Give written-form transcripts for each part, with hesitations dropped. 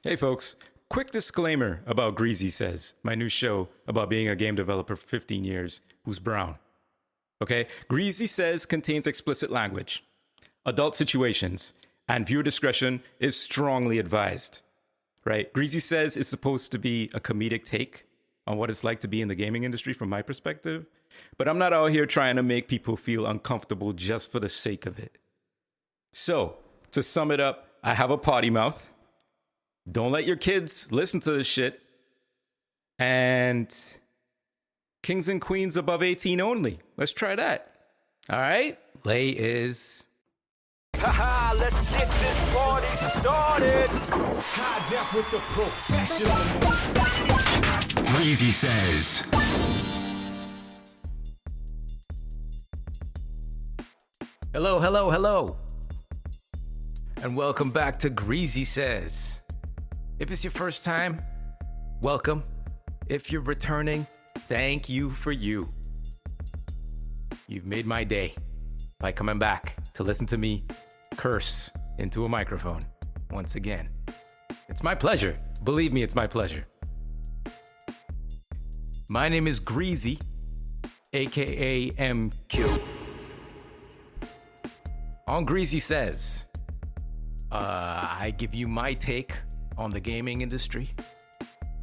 Hey folks, quick disclaimer about Greasy Says, my new show about being a game developer for 15 years who's brown. Okay, Greasy Says contains explicit language, adult situations, and viewer discretion is strongly advised. Right? Greasy Says is supposed to be a comedic take on what it's like to be in the gaming industry from my perspective, but I'm not out here trying to make people feel uncomfortable just for the sake of it. So, to sum it up, I have a potty mouth. Don't let your kids listen to this shit. And kings and queens above 18 only. Let's try that. All right? Lay is... Haha, let's get this party started. High def with the professional. Greasy Says. Hello, hello, hello. And welcome back to Greasy Says. If it's your first time, welcome. If you're returning, thank you for you. You've made my day by coming back to listen to me curse into a microphone once again. It's my pleasure. Believe me, it's my pleasure. My name is Greasy, aka M-Cue. On Greasy Says, I give you my take on the gaming industry.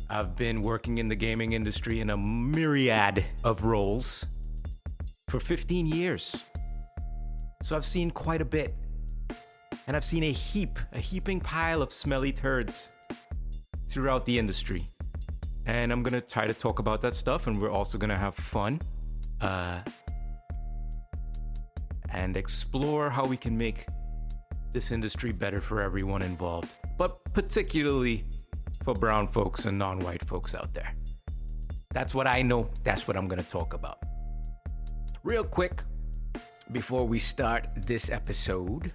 I've been working in the gaming industry in a myriad of roles for 15 years. So I've seen quite a bit. And I've seen a heaping pile of smelly turds throughout the industry. And I'm gonna try to talk about that stuff, and we're also gonna have fun and explore how we can make this industry better for everyone involved, but particularly for brown folks and non-white folks out there. That's what I know. That's what I'm gonna talk about. Real quick, before we start this episode,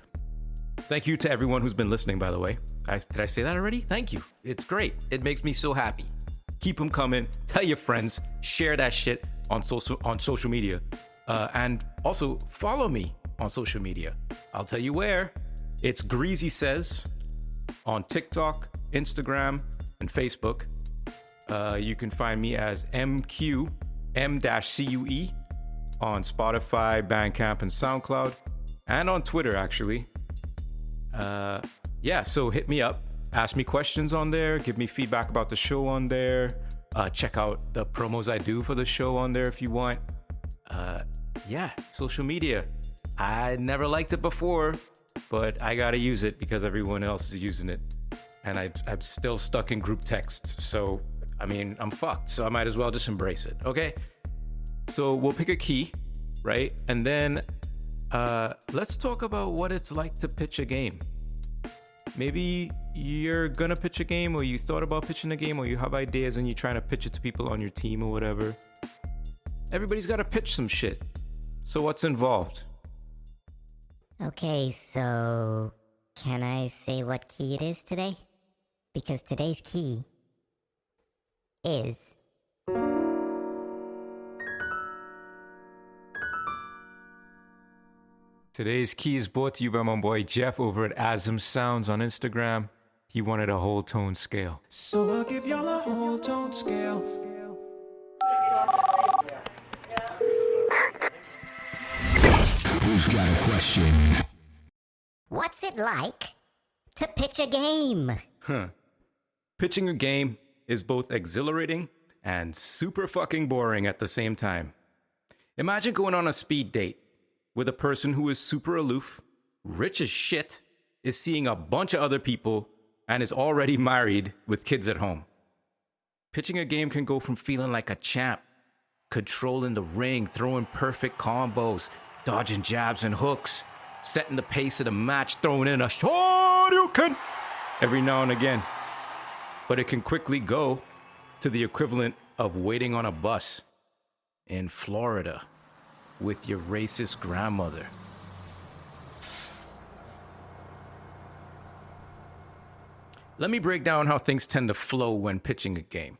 thank you to everyone who's been listening, by the way. Did I say that already? Thank you. It's great. It makes me so happy. Keep them coming. Tell your friends. Share that shit on social media. And also follow me on social media. I'll tell you where. It's Greasy Says on TikTok, Instagram, and Facebook. You can find me as M-Cue, M-CUE on Spotify, Bandcamp, and Soundcloud, and on Twitter, actually. So hit me up. Ask me questions on there. Give me feedback about the show on there. Check out the promos I do for the show on there if you want. Social media. I never liked it before, but I gotta use it because everyone else is using it. And I'm still stuck in group texts. So, I mean, I'm fucked. So I might as well just embrace it, okay? So we'll pick a key, right? And then let's talk about what it's like to pitch a game. Maybe you're gonna pitch a game, or you thought about pitching a game, or you have ideas and you're trying to pitch it to people on your team or whatever. Everybody's gotta pitch some shit. So what's involved? Okay, so can I say what key it is today? Because today's key is... Today's key is brought to you by my boy Jeff over at Asm Sounds on Instagram. He wanted a whole tone scale. So I'll give y'all a whole tone scale. Who's got a question? What's it like to pitch a game? Pitching a game is both exhilarating and super fucking boring at the same time. Imagine going on a speed date with a person who is super aloof, rich as shit, is seeing a bunch of other people, and is already married with kids at home. Pitching a game can go from feeling like a champ, controlling the ring, throwing perfect combos, dodging jabs and hooks, setting the pace of the match, throwing in a Shoryuken every now and again. But it can quickly go to the equivalent of waiting on a bus in Florida with your racist grandmother. Let me break down how things tend to flow when pitching a game.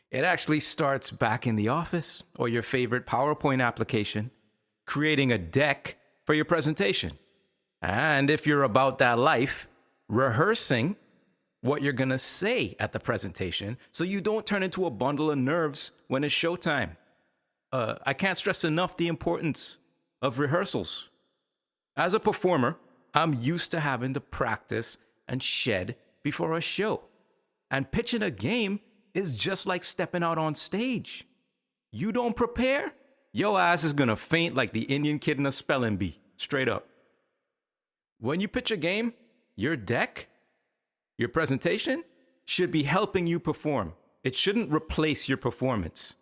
It actually starts back in the office or your favorite PowerPoint application, creating a deck for your presentation. And if you're about that life, rehearsing what you're gonna say at the presentation so you don't turn into a bundle of nerves when it's showtime. I can't stress enough the importance of rehearsals. As a performer, I'm used to having to practice and shed before a show. And pitching a game is just like stepping out on stage. You don't prepare, your ass is gonna faint like the Indian kid in a spelling bee, straight up. When you pitch a game, your deck, your presentation should be helping you perform. It shouldn't replace your performance.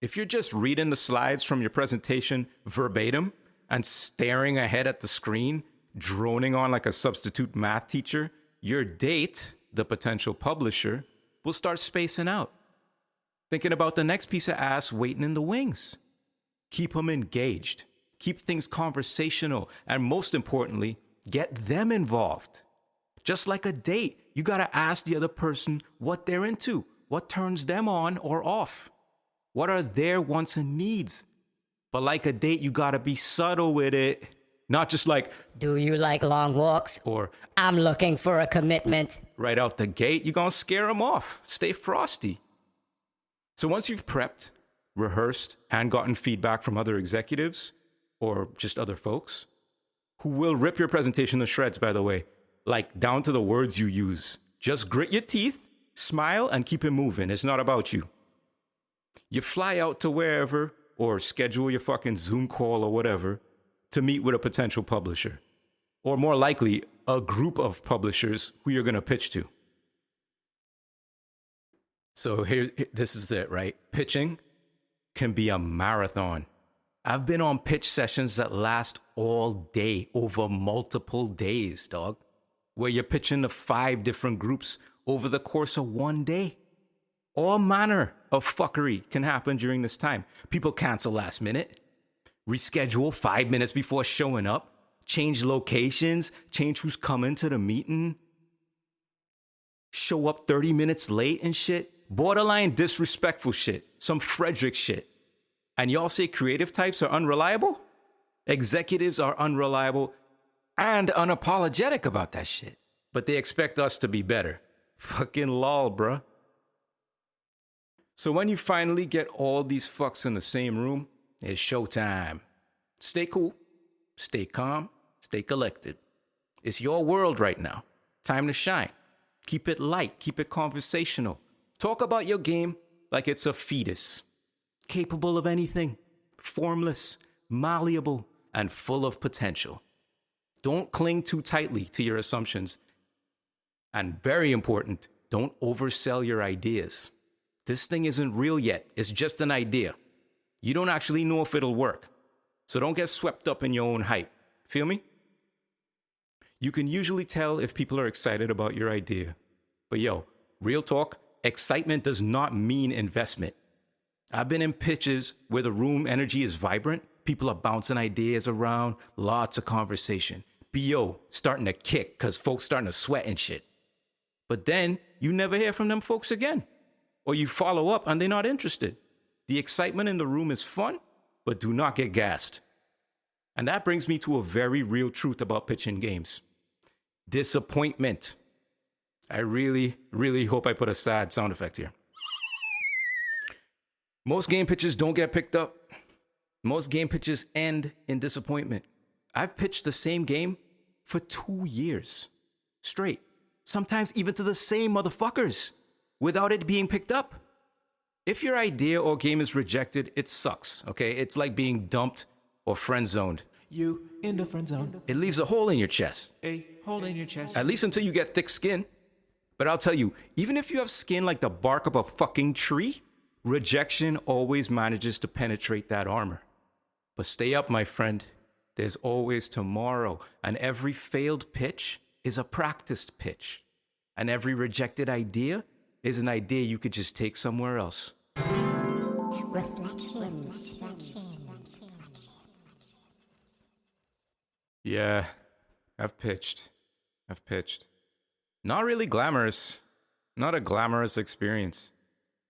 If you're just reading the slides from your presentation verbatim and staring ahead at the screen, droning on like a substitute math teacher, your date, the potential publisher, will start spacing out, thinking about the next piece of ass waiting in the wings. Keep them engaged, keep things conversational, and most importantly, get them involved. Just like a date, you gotta ask the other person what they're into, what turns them on or off. What are their wants and needs? But like a date, you gotta be subtle with it. Not just like, Do you like long walks? or I'm looking for a commitment. right out the gate, you're gonna scare them off. Stay frosty. So once you've prepped, rehearsed, and gotten feedback from other executives, or just other folks, who will rip your presentation to shreds, by the way, like down to the words you use. Just grit your teeth, smile, and keep it moving. It's not about you. You fly out to wherever, or schedule your fucking Zoom call or whatever, to meet with a potential publisher. Or more likely, a group of publishers who you're gonna pitch to. So this is it, right? Pitching can be a marathon. I've been on pitch sessions that last all day, over multiple days, dog, where you're pitching to 5 different groups over the course of one day. All manner of fuckery can happen during this time. People cancel last minute, reschedule 5 minutes before showing up, change locations, change who's coming to the meeting, show up 30 minutes late and shit. Borderline disrespectful shit, some Frederick shit. And y'all say creative types are unreliable? Executives are unreliable and unapologetic about that shit. But they expect us to be better. Fucking lol, bruh. So when you finally get all these fucks in the same room, it's showtime. Stay cool, stay calm, stay collected. It's your world right now. Time to shine. Keep it light, keep it conversational. Talk about your game like it's a fetus, capable of anything, formless, malleable, and full of potential. Don't cling too tightly to your assumptions. And very important, don't oversell your ideas. This thing isn't real yet. It's just an idea. You don't actually know if it'll work. So don't get swept up in your own hype. Feel me? You can usually tell if people are excited about your idea. But yo, real talk, excitement does not mean investment. I've been in pitches where the room energy is vibrant. People are bouncing ideas around, lots of conversation. BO starting to kick because folks starting to sweat and shit. But then you never hear from them folks again. Or you follow up and they're not interested. The excitement in the room is fun, but do not get gassed. And that brings me to a very real truth about pitching games. Disappointment. I really, really hope I put a sad sound effect here. Most game pitches don't get picked up. Most game pitches end in disappointment. I've pitched the same game for 2 years straight. Sometimes even to the same motherfuckers without it being picked up. If your idea or game is rejected, it sucks, okay? It's like being dumped or friend-zoned. You in the friend zone. It leaves a hole in your chest. A hole in your chest. At least until you get thick skin. But I'll tell you, even if you have skin like the bark of a fucking tree, rejection always manages to penetrate that armor. But stay up, my friend. There's always tomorrow. And every failed pitch is a practiced pitch. And every rejected idea is an idea you could just take somewhere else. Reflections. Yeah, I've pitched. Not really glamorous. Not a glamorous experience.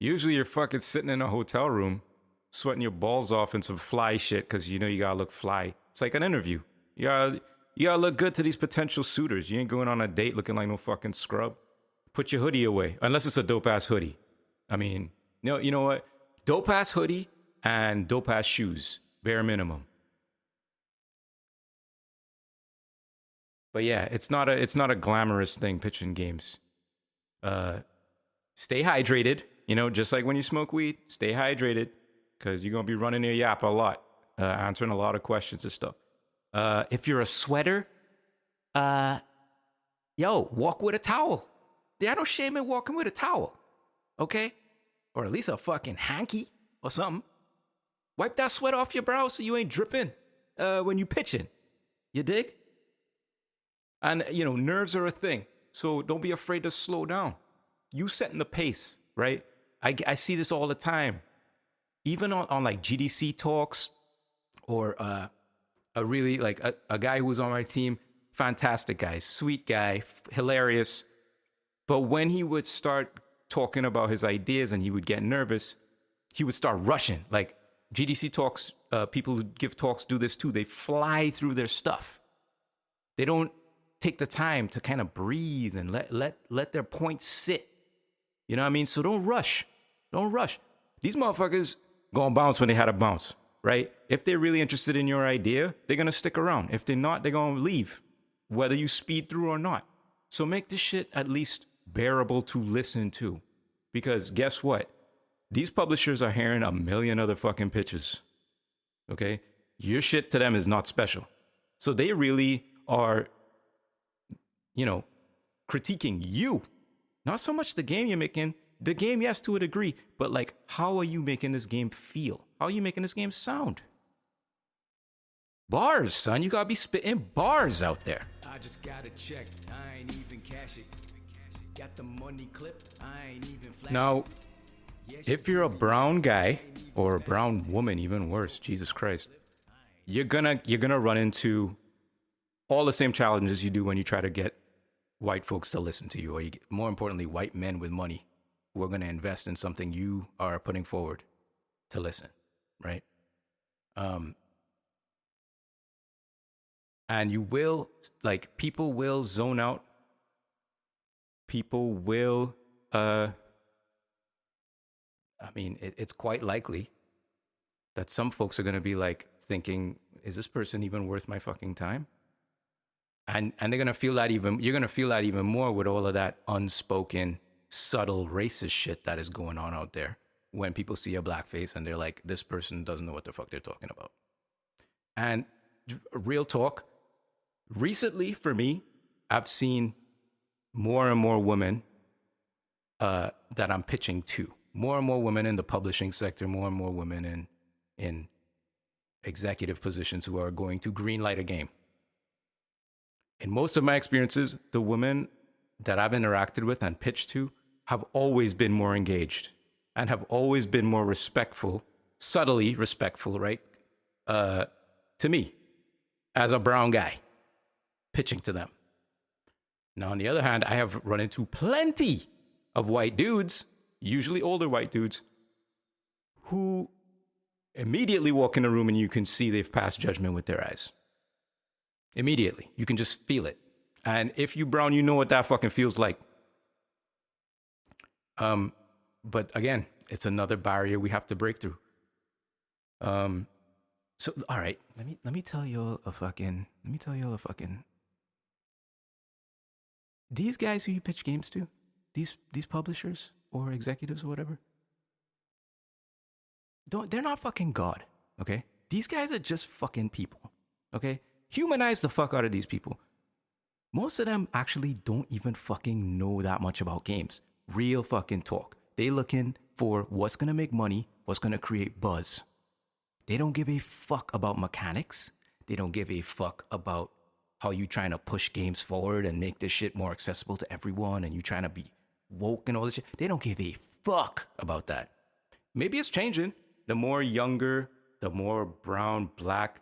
Usually you're fucking sitting in a hotel room, sweating your balls off in some fly shit because you know you gotta look fly. It's like an interview. You gotta look good to these potential suitors. You ain't going on a date looking like no fucking scrub. put your hoodie away, unless it's a dope ass hoodie. I mean, you know what? Dope ass hoodie and dope ass shoes, bare minimum. But yeah, it's not a glamorous thing pitching games. Stay hydrated, just like when you smoke weed, stay hydrated, because you're gonna be running your yap a lot, answering a lot of questions and stuff. If you're a sweater, walk with a towel. There's no shame in walking with a towel, okay? Or at least a fucking hanky or something. Wipe that sweat off your brow so you ain't dripping when you pitching. You dig? And, nerves are a thing. So don't be afraid to slow down. You setting the pace, right? I see this all the time. Even on like GDC talks or a guy who was on my team, fantastic guy, sweet guy, hilarious. But when he would start talking about his ideas and he would get nervous, he would start rushing. Like GDC talks, people who give talks do this too. They fly through their stuff. They don't take the time to kind of breathe and let their points sit. You know what I mean? So don't rush. Don't rush. These motherfuckers gonna bounce when they had a bounce, right? If they're really interested in your idea, they're gonna stick around. If they're not, they're gonna leave, whether you speed through or not. So make this shit at least bearable to listen to. Because guess what? These publishers are hearing a million other fucking pitches. Okay? Your shit to them is not special. So they really are, critiquing you. Not so much the game you're making. The game, yes, to a degree. But like, how are you making this game feel? How are you making this game sound? Bars, son. You gotta be spitting bars out there. I just got a check. I ain't even cash it. Got the money clipped. I ain't even flash Now, if you're a brown guy or a brown woman, even worse, Jesus Christ, you're gonna run into all the same challenges you do when you try to get white folks to listen to you, or more importantly, white men with money who are gonna invest in something you are putting forward to listen, right? And you will, people will zone out. People will, it's quite likely that some folks are going to be thinking, is this person even worth my fucking time? And they're going to feel that you're going to feel that even more with all of that unspoken, subtle racist shit that is going on out there when people see a black face and they're like, this person doesn't know what the fuck they're talking about. And real talk, recently for me, I've seen more and more women that I'm pitching to. More and more women in the publishing sector, more and more women in executive positions who are going to greenlight a game. In most of my experiences, the women that I've interacted with and pitched to have always been more engaged and have always been more respectful, subtly respectful, right? To me, as a brown guy, pitching to them. Now, on the other hand, I have run into plenty of white dudes, usually older white dudes, who immediately walk in a room and you can see they've passed judgment with their eyes. Immediately. You can just feel it. And if you brown, you know what that fucking feels like. But again, it's another barrier we have to break through. So, all right, let me tell you a fucking. These guys who you pitch games to, these publishers or executives or whatever, they're not fucking God, okay? These guys are just fucking people, okay? Humanize the fuck out of these people. Most of them actually don't even fucking know that much about games. Real fucking talk. They looking for what's gonna make money, what's gonna create buzz. They don't give a fuck about mechanics. They don't give a fuck about how you trying to push games forward and make this shit more accessible to everyone and you trying to be woke and all this shit. They don't give a fuck about that. Maybe it's changing. The more younger, the more brown, black,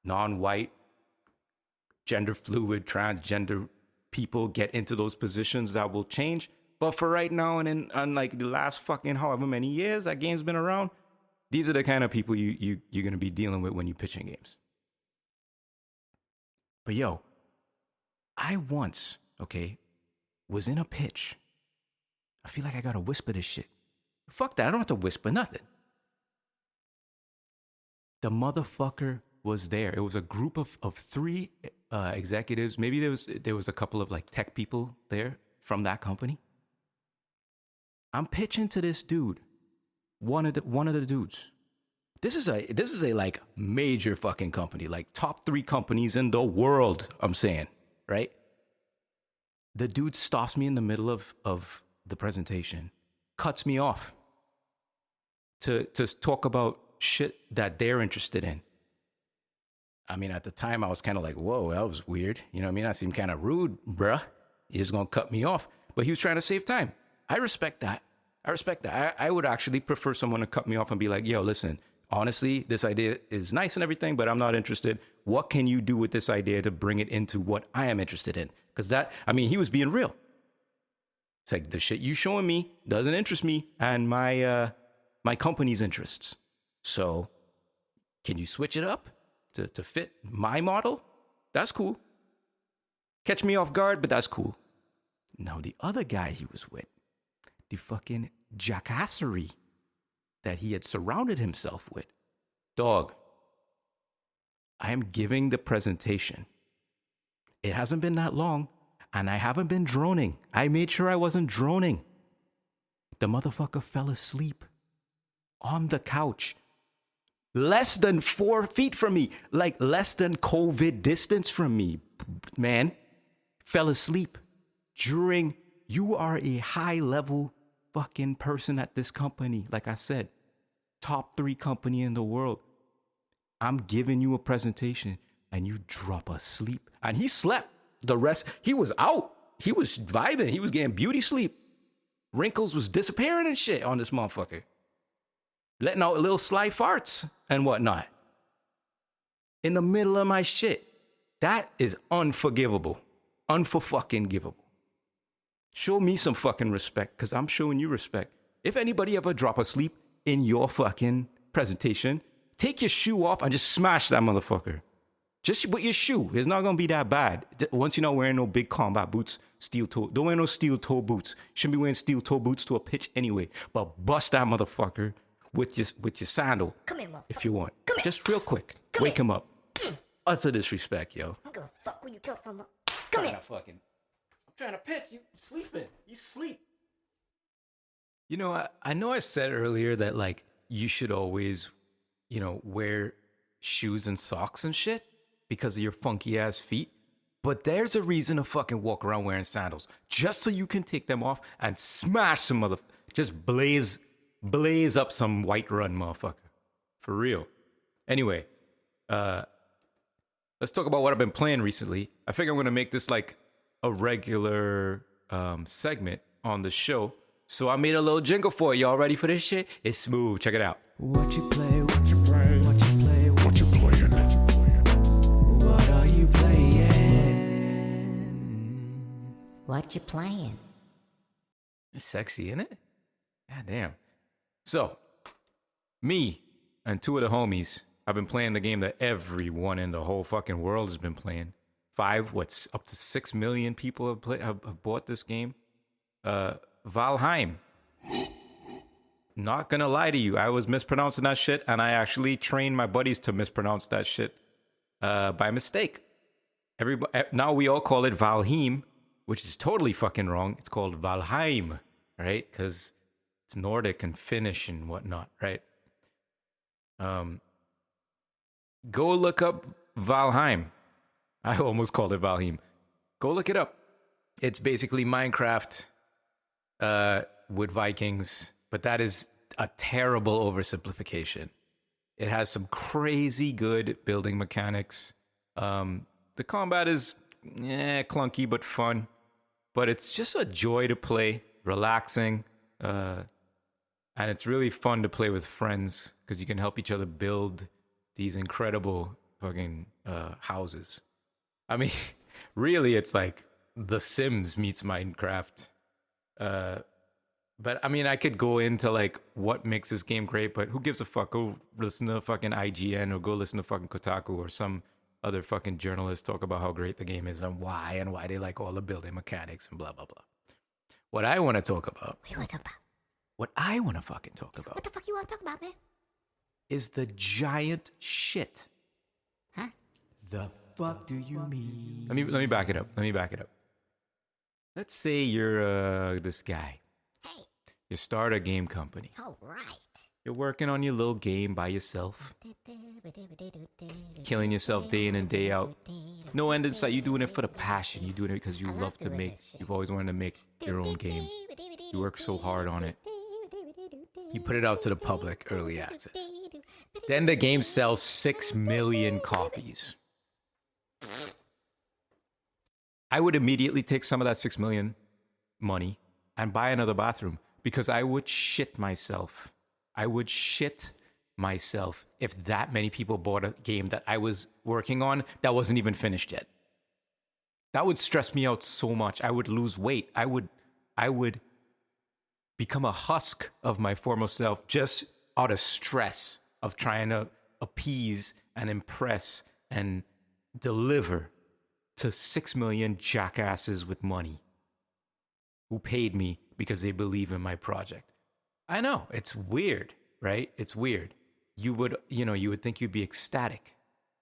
non-white, gender fluid, transgender people get into those positions, that will change. But for right now and in like the last fucking however many years that game's been around, these are the kind of people you're going to be dealing with when you're pitching games. But yo, I once, was in a pitch feel like I gotta whisper this shit. Fuck that. I don't have to whisper nothing. The motherfucker was there. It was a group of three executives. Maybe there was a couple of like tech people there from that company. I'm pitching to this dude, one of the dudes. This is a like major fucking company, like top 3 companies in the world. I'm saying, right? The dude stops me in the middle of the presentation, cuts me off to talk about shit that they're interested in. I mean, at the time, I was kind of like, whoa, that was weird. You know what I mean? I seemed kind of rude, bruh. He's just going to cut me off. But he was trying to save time. I respect that. I would actually prefer someone to cut me off and be like, yo, listen, honestly, this idea is nice and everything, but I'm not interested. What can you do with this idea to bring it into what I am interested in? Because he was being real. It's like, the shit you showing me doesn't interest me and my company's interests. So can you switch it up to fit my model? That's cool. Catch me off guard, but that's cool. Now, the other guy he was with, the fucking jackassery that he had surrounded himself with. Dog, I am giving the presentation. It hasn't been that long, and I haven't been droning. I made sure I wasn't droning. The motherfucker fell asleep on the couch. Less than 4 feet from me, like less than COVID distance from me, man. Fell asleep during, you are a high level fucking person at this company. Like I said, top 3 company in the world. I'm giving you a presentation and you drop asleep. And he slept. The rest, he was out. He was vibing. He was getting beauty sleep. Wrinkles was disappearing and shit on this motherfucker. Letting out little sly farts and whatnot. In the middle of my shit. That is unforgivable. Unfor-fucking-givable. Show me some fucking respect, because I'm showing you respect. If anybody ever drop asleep in your fucking presentation, take your shoe off and just smash that motherfucker. Just with your shoe. It's not going to be that bad. Once you're not wearing no big combat boots, steel toe. Don't wear no steel toe boots. Shouldn't be wearing steel toe boots to a pitch anyway. But bust that motherfucker with your sandal. Come here, motherfucker. If you want. Come just here. Real quick. Come Wake here. Him up. Utter disrespect, yo. I'm going to fuck where you come from. Come here. I'm trying to pitch. You sleeping. You sleep. You know, I know I said earlier that, like, you should always, wear shoes and socks and shit because of your funky ass feet. But there's a reason to fucking walk around wearing sandals. Just so you can take them off and smash some just blaze up some white run, motherfucker. For real. Anyway, let's talk about what I've been playing recently. I think I'm going to make this like a regular segment on the show. So I made a little jingle for it. Y'all ready for this shit? It's smooth. Check it out. What you play, what you play, what you play, what you playing, what are you playing? What you playing? It's sexy, isn't it? God damn. So, me and 2 of the homies, I've been playing the game that everyone in the whole fucking world has been playing. Up to 6 million people have bought this game. Valheim. Not gonna lie to you, I was mispronouncing that shit, and I actually trained my buddies to mispronounce that shit by mistake. Now we all call it Valheim, which is totally fucking wrong. It's called Valheim, right? Because it's Nordic and Finnish and whatnot, right? Go look up Valheim. I almost called it Valheim. Go look it up. It's basically Minecraft with Vikings, but that is a terrible oversimplification. It has some crazy good building mechanics. The combat is clunky but fun, but it's just a joy to play, relaxing, and it's really fun to play with friends because you can help each other build these incredible fucking houses. I mean, really, it's like The Sims meets Minecraft. But I mean, I could go into like what makes this game great, but who gives a fuck? Go listen to fucking IGN or go listen to fucking Kotaku or some other fucking journalist talk about how great the game is and why they like all the building mechanics and blah, blah, blah. What I want to talk about, What you want to talk about? what I want to fucking talk about What the fuck you want to talk about, man? is the giant shit. Huh? The fuck do you mean? Let me back it up. Let's say you're this guy. Hey, You start a game company. all right. You're working on your little game by yourself, killing yourself day in and day out. No end in sight. You're doing it for the passion. You're doing it because you love to make. You've always wanted to make your own game. You work so hard on it. You put it out to the public, early access. Then the game sells 6 million copies. I would immediately take some of that 6 million money and buy another bathroom because I would shit myself. I would shit myself if that many people bought a game that I was working on that wasn't even finished yet. That would stress me out so much. I would lose weight. I would become a husk of my former self just out of stress of trying to appease and impress and deliver to 6 million jackasses with money who paid me because they believe in my project. I know, it's weird, right? It's weird. You would think you'd be ecstatic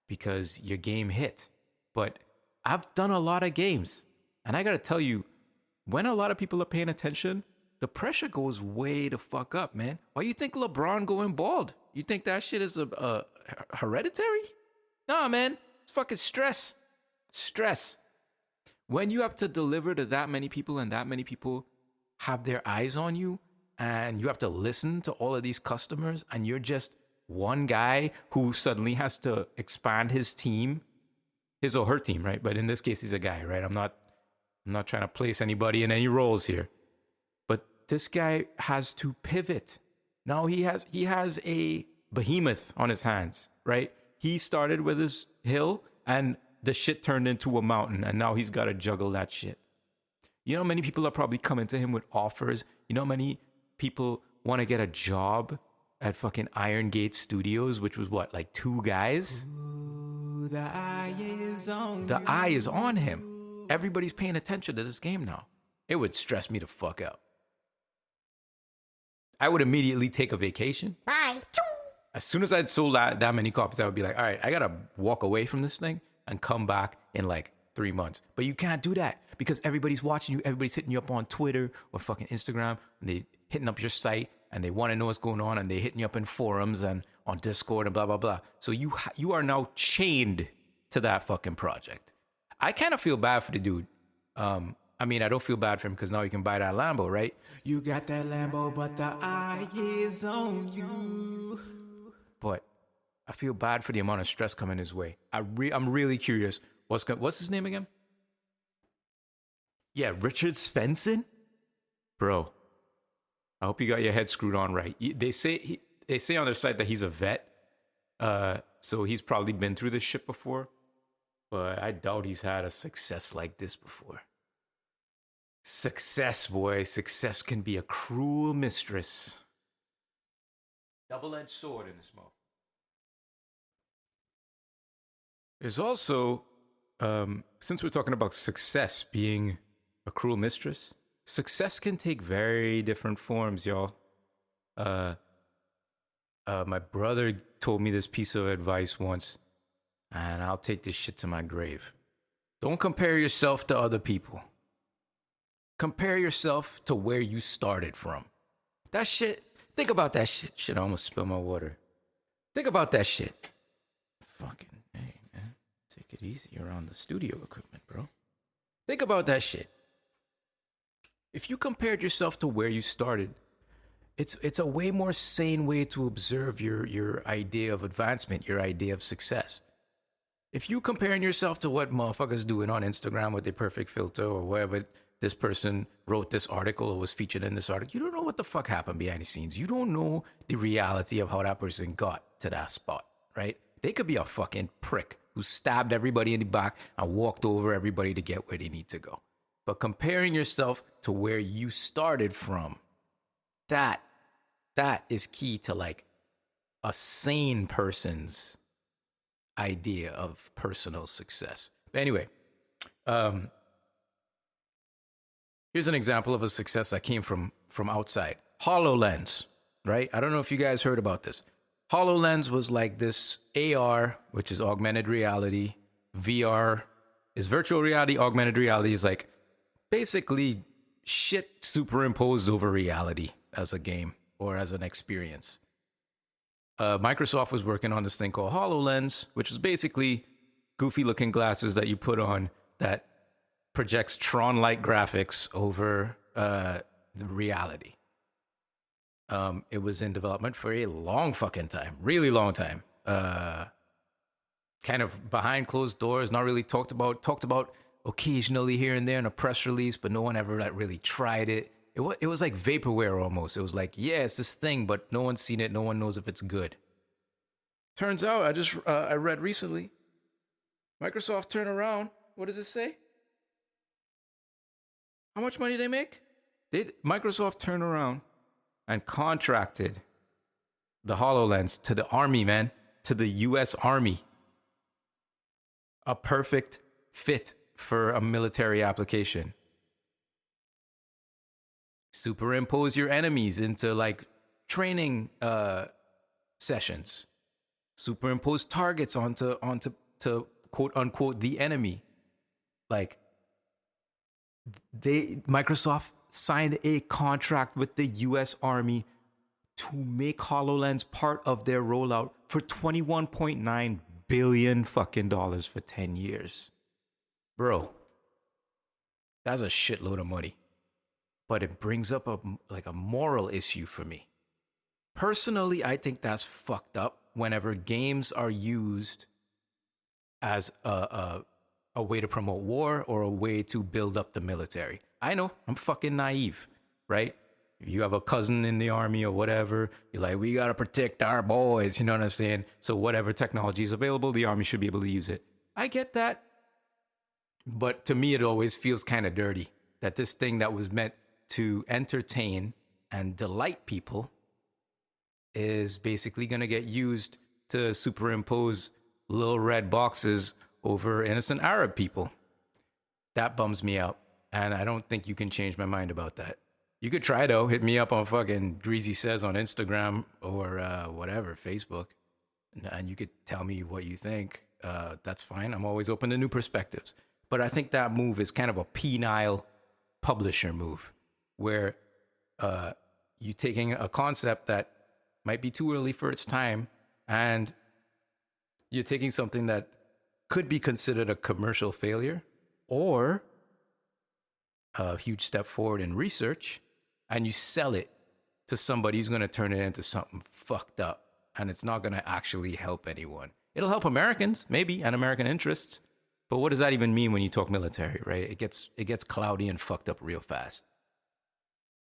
because your game hit. But I've done a lot of games. And I got to tell you, when a lot of people are paying attention, the pressure goes way the fuck up, man. Why you think LeBron going bald? You think that shit is a hereditary? Nah, man. It's fucking stress. Stress. When you have to deliver to that many people and that many people have their eyes on you and you have to listen to all of these customers and you're just one guy who suddenly has to expand his team, his or her team, right? But in this case, he's a guy, right? I'm not trying to place anybody in any roles here. But this guy has to pivot. Now he has a behemoth on his hands, right? He started with his hill and the shit turned into a mountain and now he's got to juggle that shit. You know how many people are probably coming to him with offers? You know how many people want to get a job at fucking Iron Gate Studios, which was what, like 2 guys? Ooh, the eye is on The you. eye is on him. Everybody's paying attention to this game now. It would stress me the fuck out. I would immediately take a vacation. Bye. As soon as I'd sold that many copies, I would be like, all right, I got to walk away from this thing and come back in like 3 months. But you can't do that because everybody's watching you. Everybody's hitting you up on Twitter or fucking Instagram. And they hitting up your site and they want to know what's going on. And they hitting you up in forums and on Discord and blah, blah, blah. So you are now chained to that fucking project. I kind of feel bad for the dude. I mean, I don't feel bad for him because now he can buy that Lambo, right? You got that Lambo, but the eye is on you. But I feel bad for the amount of stress coming his way. I'm really curious. What's his name again? Yeah, Richard Svensson? Bro, I hope you got your head screwed on right. They say on their site that he's a vet. So he's probably been through this shit before. But I doubt he's had a success like this before. Success, boy. Success can be a cruel mistress. Double-edged sword in this mouth. There's also, since we're talking about success being a cruel mistress, success can take very different forms, y'all. My brother told me this piece of advice once, and I'll take this shit to my grave. Don't compare yourself to other people. Compare yourself to where you started from. That shit, think about that shit. Shit, I almost spilled my water. Think about that shit. Fucking, hey, man. Take it easy around the studio equipment, bro. Think about that shit. If you compared yourself to where you started, it's a way more sane way to observe your idea of advancement, your idea of success. If you comparing yourself to what motherfuckers doing on Instagram with their perfect filter or wherever this person wrote this article or was featured in this article, you don't know what the fuck happened behind the scenes. You don't know the reality of how that person got to that spot, right? They could be a fucking prick who stabbed everybody in the back and walked over everybody to get where they need to go. But comparing yourself to where you started from, that is key to like a sane person's idea of personal success. But anyway, Here's an example of a success that came from outside. HoloLens, right? I don't know if you guys heard about this. HoloLens was like this AR, which is augmented reality. VR is virtual reality. Augmented reality is like basically shit superimposed over reality as a game or as an experience. Microsoft was working on this thing called HoloLens, which is basically goofy looking glasses that you put on that projects Tron-like graphics over the reality. It was in development for a long fucking time, really long time. Kind of behind closed doors, not really talked about occasionally here and there in a press release, but no one ever like really tried it. It was like vaporware almost. It was like, yeah, it's this thing, but no one's seen it. No one knows if it's good. Turns out, I read recently, Microsoft turned around. What does it say? How much money they make? Microsoft turned around and contracted the HoloLens to the Army, man, to the U.S. Army. A perfect fit for a military application. Superimpose your enemies into like training sessions. Superimpose targets onto quote unquote the enemy. Like Microsoft signed a contract with the US Army to make HoloLens part of their rollout for $21.9 billion fucking dollars for 10 years. Bro, that's a shitload of money. But it brings up a moral issue for me. Personally, I think that's fucked up whenever games are used as a way to promote war or a way to build up the military. I know, I'm fucking naive, right? If you have a cousin in the army or whatever, you're like, we gotta protect our boys, you know what I'm saying? So whatever technology is available, the army should be able to use it. I get that. But to me, it always feels kind of dirty that this thing that was meant to entertain and delight people is basically going to get used to superimpose little red boxes over innocent Arab people. That bums me out. And I don't think you can change my mind about that. You could try, though. Hit me up on fucking Greasy Says on Instagram or whatever, Facebook. And you could tell me what you think. That's fine. I'm always open to new perspectives. But I think that move is kind of a penile publisher move, where you're taking a concept that might be too early for its time, and you're taking something that could be considered a commercial failure or a huge step forward in research, and you sell it to somebody who's going to turn it into something fucked up, and it's not going to actually help anyone. It'll help Americans, maybe, and American interests, but what does that even mean when you talk military, right? It gets cloudy and fucked up real fast.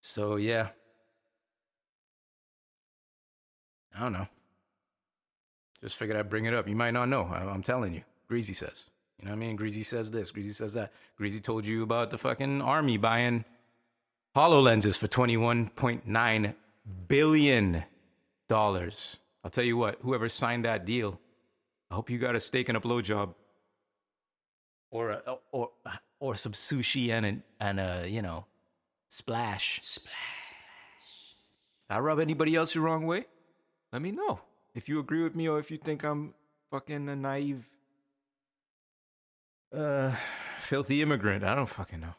So, yeah. I don't know. Just figured I'd bring it up. You might not know. I'm telling you. Greasy Says. You know what I mean? Greasy says this. Greasy says that. Greasy told you about the fucking army buying HoloLenses for $21.9 billion. I'll tell you what. Whoever signed that deal, I hope you got a steak and a blowjob. Or some sushi and a you know, splash. I rub anybody else the wrong way? Let me know if you agree with me or if you think I'm fucking a naive, filthy immigrant. I don't fucking know.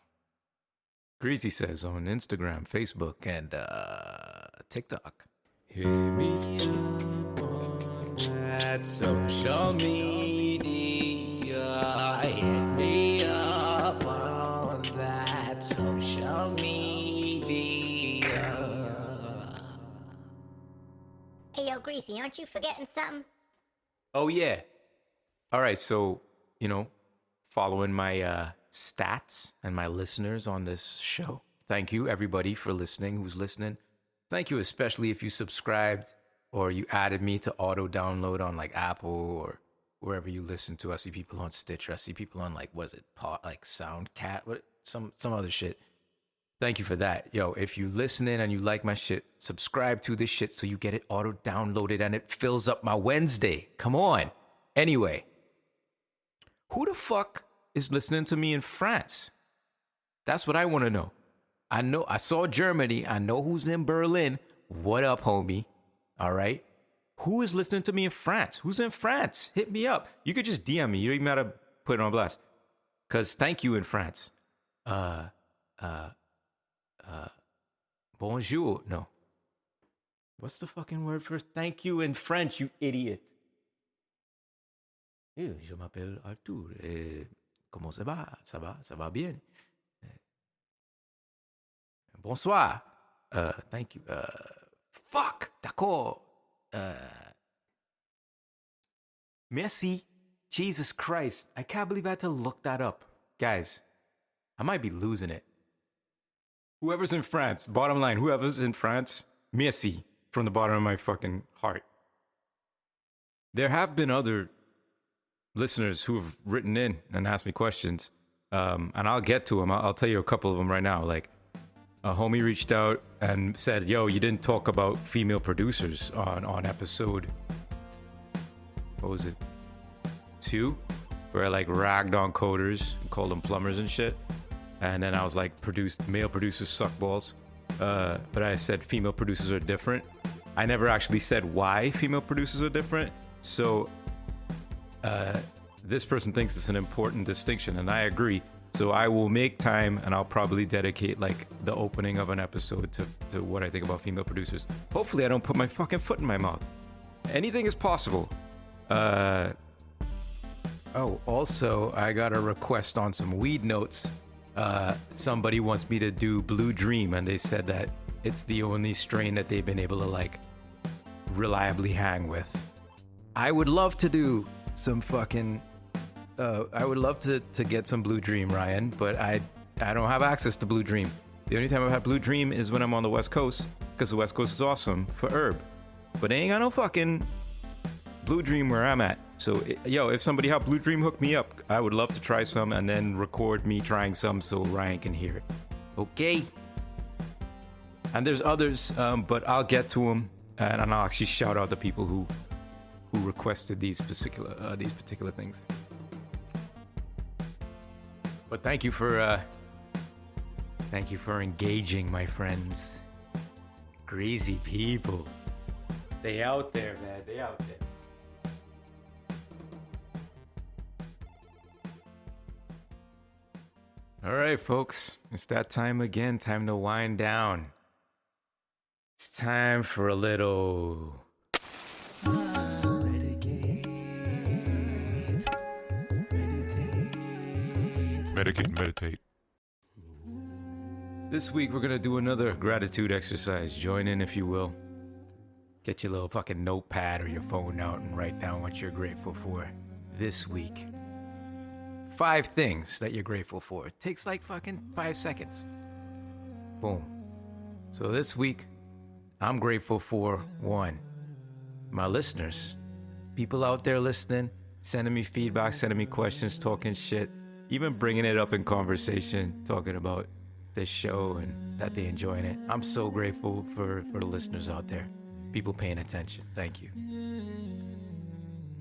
Greasy Says on Instagram, Facebook, and TikTok. Hit me up on that social media. Hit me up on that social media. Hey, yo, Greasy, aren't you forgetting something? Oh, yeah. All right, so, you know, following my stats and my listeners on this show. Thank you, everybody, for listening, who's listening. Thank you, especially if you subscribed or you added me to auto-download on, like, Apple or wherever you listen to. I see people on Stitcher. I see people on, like, Soundcat, some other shit. Thank you for that. Yo, if you listening and you like my shit, subscribe to this shit so you get it auto-downloaded and it fills up my Wednesday. Come on. Anyway, who the fuck is listening to me in France? That's what I want to know. I know. I saw Germany. I know who's in Berlin. What up, homie? All right. Who is listening to me in France? Who's in France? Hit me up. You could just DM me. You don't even have to put it on blast. Cause thank you in France. Bonjour. No. What's the fucking word for thank you in French, you idiot? Je m'appelle Arthur. Comment ça va? Ça va? Ça va bien? Bonsoir. Thank you. Fuck. D'accord. Merci. Jesus Christ. I can't believe I had to look that up. Guys, I might be losing it. Whoever's in France, bottom line, whoever's in France, merci from the bottom of my fucking heart. There have been other listeners who have written in and asked me questions, and I'll get to them. I'll tell you a couple of them right now. Like, a homie reached out and said, yo, you didn't talk about female producers on episode, what was it, 2? Where I like ragged on coders, called them plumbers and shit. And then I was like, male producers suck balls. But I said female producers are different. I never actually said why female producers are different. So this person thinks it's an important distinction, and I agree. So I will make time, and I'll probably dedicate like the opening of an episode to what I think about female producers. Hopefully I don't put my fucking foot in my mouth. Anything is possible. Oh, also, I got a request on some weed notes. Somebody wants me to do Blue Dream, and they said that it's the only strain that they've been able to like reliably hang with. I would love to do some fucking I would love to get some Blue Dream, Ryan, but I don't have access to Blue Dream. The only time I've had Blue Dream is when I'm on the West Coast, because the West Coast is awesome for herb. But they ain't got no fucking Blue Dream where I'm at. So, yo, if somebody helped Blue Dream hook me up, I would love to try some and then record me trying some so Ryan can hear it. Okay? And there's others, but I'll get to them, and I'll actually shout out the people who requested these particular things. But thank you for engaging, my friends. Greasy people. They out there, man. They out there. All right, folks. It's that time again. Time to wind down. It's time for a little... Medicate and meditate. This week, we're going to do another gratitude exercise. Join in, if you will. Get your little fucking notepad or your phone out and write down what you're grateful for this week. 5 things that you're grateful for. It takes like fucking 5 seconds. Boom. So this week, I'm grateful for 1, my listeners. People out there listening, sending me feedback, sending me questions, talking shit, even bringing it up in conversation, talking about this show and that they enjoying it. I'm so grateful for the listeners out there. People paying attention. Thank you.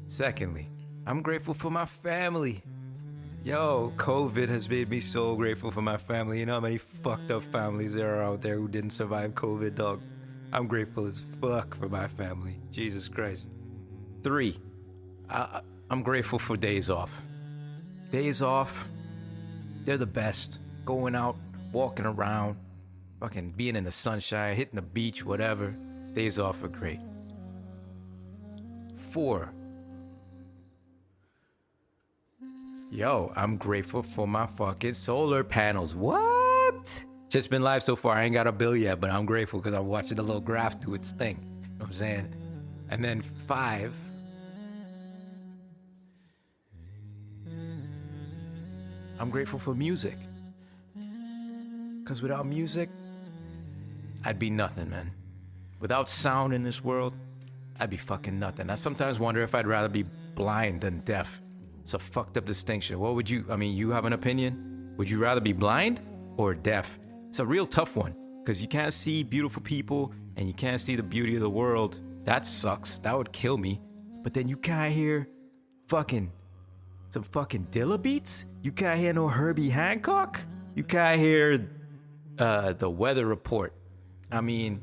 Secondly, I'm grateful for my family. Yo, COVID has made me so grateful for my family. You know how many fucked up families there are out there who didn't survive COVID, dog? I'm grateful as fuck for my family. Jesus Christ. 3, I'm grateful for days off. Days off, they're the best. Going out, walking around, fucking being in the sunshine, hitting the beach, whatever. Days off are great. 4, yo, I'm grateful for my fucking solar panels. What? Just been live so far. I ain't got a bill yet, but I'm grateful because I'm watching the little graph do its thing. You know what I'm saying? And then 5, I'm grateful for music. Because without music, I'd be nothing, man. Without sound in this world, I'd be fucking nothing. I sometimes wonder if I'd rather be blind than deaf. It's a fucked up distinction. What would you, you have an opinion? Would you rather be blind or deaf? It's a real tough one, because you can't see beautiful people and you can't see the beauty of the world. That sucks. That would kill me. But then you can't hear some fucking Dilla beats? You can't hear no Herbie Hancock? You can't hear the weather report. I mean,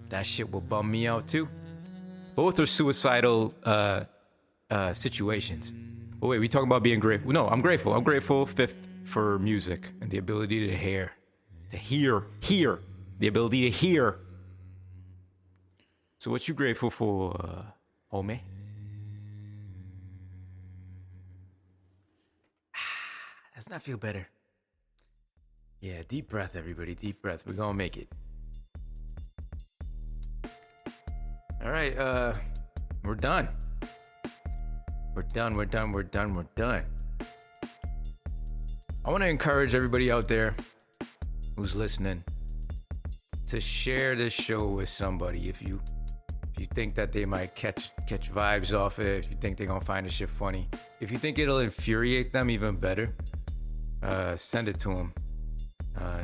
that shit will bum me out too. Both are suicidal situations. But wait, we talking about being grateful? No, I'm grateful. I'm grateful for music and the ability to hear, the ability to hear. So what you grateful for, homie? Doesn't that feel better? Yeah, deep breath, everybody. Deep breath. We're gonna make it. All right, we're done. We're done. I want to encourage everybody out there who's listening to share this show with somebody. If you think that they might catch vibes off it, if you think they're gonna find the shit funny, if you think it'll infuriate them even better, send it to them.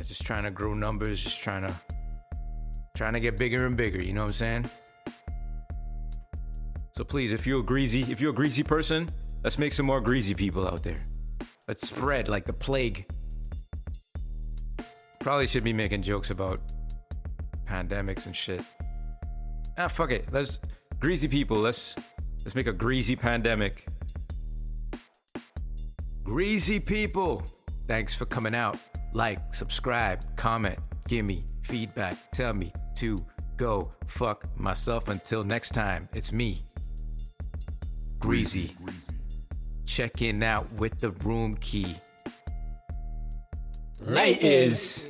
Just trying to grow numbers, just trying to get bigger and bigger. You know what I'm saying? So please, if you're a greasy person, let's make some more greasy people out there. Let's spread like the plague. Probably should be making jokes about pandemics and shit. Fuck it. Let's greasy people. Let's make a greasy pandemic. Greasy people. Thanks for coming out. Like, subscribe, comment, give me feedback. Tell me to go fuck myself. Until next time, it's me, Greasy. Checking out with the room key. Laters.